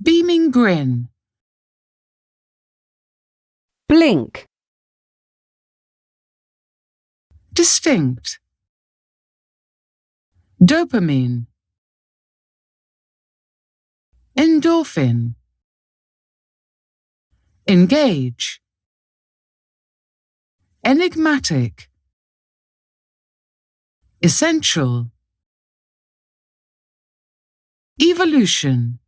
Beaming grin. Blink. Distinct. Dopamine. Endorphin. Engage. Enigmatic. Essential. Evolution.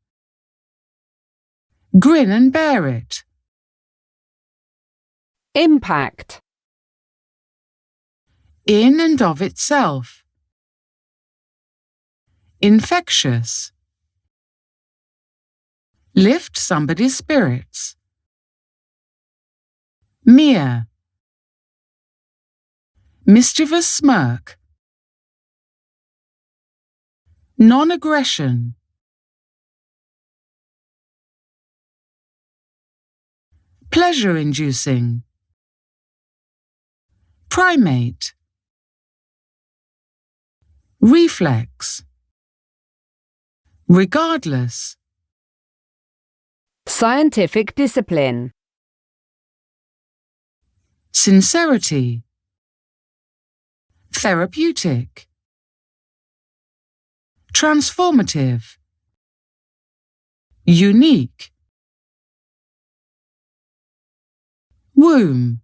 Grin and bear it. Impact. In and of itself. Infectious. Lift somebody's spirits. Mere. Mischievous smirk. Non-aggression. Pleasure-inducing. Primate. Reflex. Regardless. Scientific discipline. Sincerity. Therapeutic. Transformative. Unique. Womb.